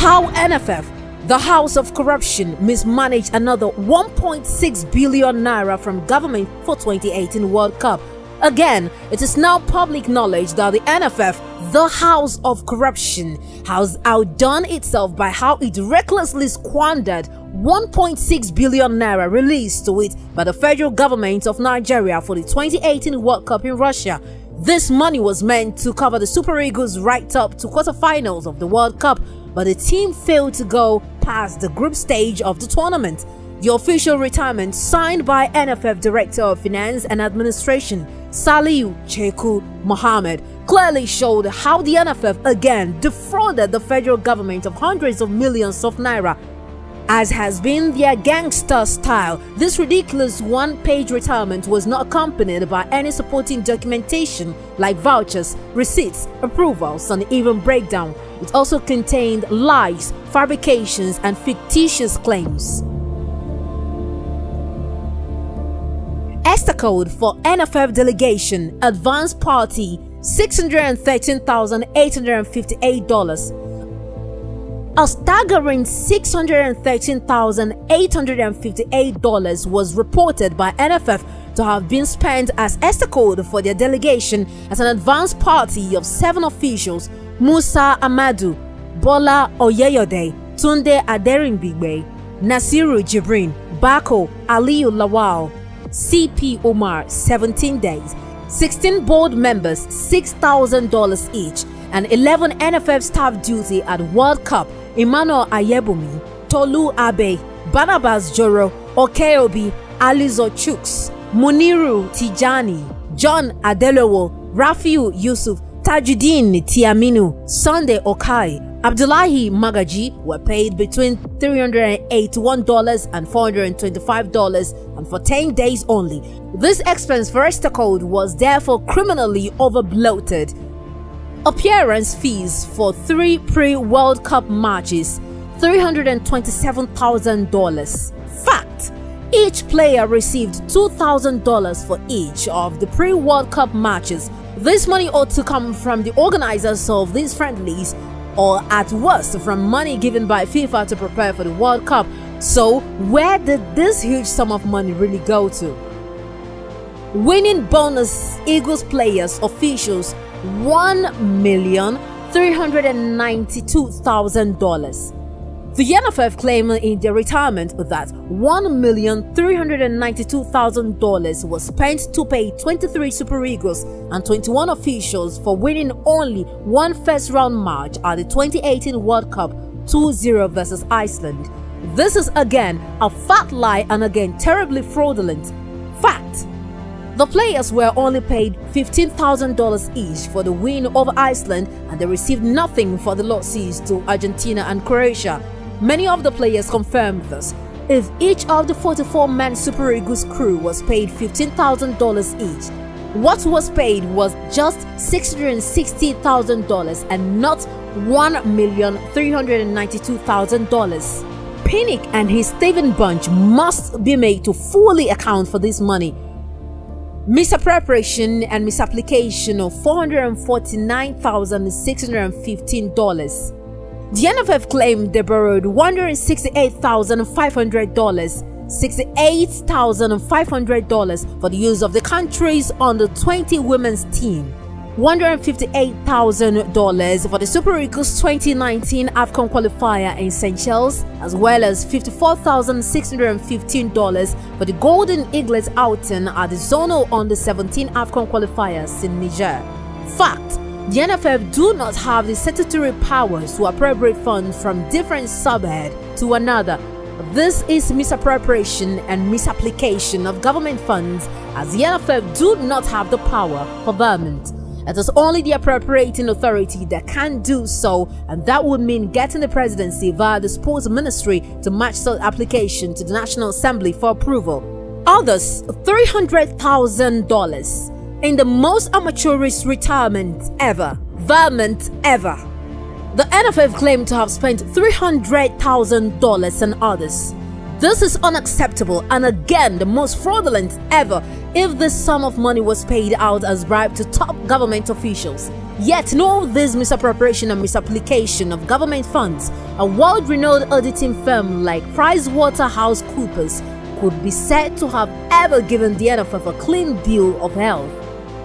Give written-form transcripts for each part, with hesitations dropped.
How NFF, the House of Corruption, mismanaged another 1.6 billion naira from government for 2018 World Cup. Again, it is now public knowledge that the NFF, the House of Corruption, has outdone itself by how it recklessly squandered 1.6 billion naira released to it by the federal government of Nigeria for the 2018 World Cup in Russia. This money was meant to cover the Super Eagles right up to quarterfinals of the World Cup, but the team failed to go past the group stage of the tournament. The official retirement signed by NFF Director of Finance and Administration, Saliu Cheku Mohammed, clearly showed how the NFF again defrauded the federal government of hundreds of millions of naira. As has been their gangster style, this ridiculous one-page retirement was not accompanied by any supporting documentation like vouchers, receipts, approvals, and even breakdown. It also contained lies, fabrications, and fictitious claims. ESTA code for NFF delegation, advance party, $613,858. A staggering $613,858 was reported by NFF to have been spent as ESTA code for their delegation as an advance party of 7 officials: Musa Amadu, Bola Oyeyode, Tunde Aderingbigbe, Nasiru Jibrin, Bako Aliyu Lawal, CP Omar, 17 days, 16 board members, $6,000 each, and 11 NFF staff duty at World Cup: Emmanuel Ayebumi, Tolu Abe, Barnabas Joro, Okeobi, Alizo Chuks, Muniru Tijani, John Adelowo, Rafiu Yusuf, Tajuddin Tiaminu, Sunday Okai, Abdullahi Magaji were paid between $381 and $425 and for 10 days only. This expense for ESTA code was therefore criminally over-bloated. Appearance fees for 3 pre-World Cup matches, $327,000. Fact: each player received $2,000 for each of the pre-World Cup matches. This money ought to come from the organizers of these friendlies, or at worst from money given by FIFA to prepare for the World Cup. So where did this huge sum of money really go to? Winning bonus: Eagles players, officials, $1,392,000. The NFF claimed in their retirement that $1,392,000 was spent to pay 23 Super Eagles and 21 officials for winning only one first-round match at the 2018 World Cup 2-0 versus Iceland. This is again a fat lie and again terribly fraudulent. Fact: the players were only paid $15,000 each for the win over Iceland, and they received nothing for the losses to Argentina and Croatia. Many of the players confirmed this. If each of the 44-man Super Eagles crew was paid $15,000 each, what was paid was just $660,000 and not $1,392,000. Pinnick and his Stephen Bunch must be made to fully account for this money. Misappropriation and misapplication of $449,615. The NFF claimed they borrowed $168,500, $68,500 for the use of the country's under-20 women's team, $158,000 for the Super Eagles 2019 AFCON qualifier in Seychelles, as well as $54,615 for the Golden Eagles outing at the Zonal Under-17 AFCON qualifiers in Niger. Fact: the NFF do not have the statutory powers to appropriate funds from different subhead to another. This is misappropriation and misapplication of government funds, as the NFF do not have the power for verment. It is only the appropriating authority that can do so, and that would mean getting the presidency via the sports ministry to match such application to the National Assembly for approval. Others, $300,000 in the most amateurish retirement ever, verment ever. The NFF claimed to have spent $300,000 and others. This is unacceptable and again the most fraudulent ever if this sum of money was paid out as bribe to top government officials. Yet, in all this misappropriation and misapplication of government funds, a world-renowned auditing firm like PricewaterhouseCoopers could be said to have ever given the NFF a clean bill of health.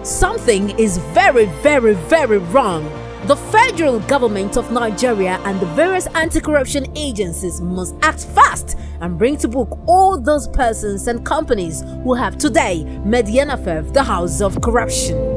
Something is very, very, very wrong. The federal government of Nigeria and the various anti-corruption agencies must act fast and bring to book all those persons and companies who have today made the NFF the house of corruption.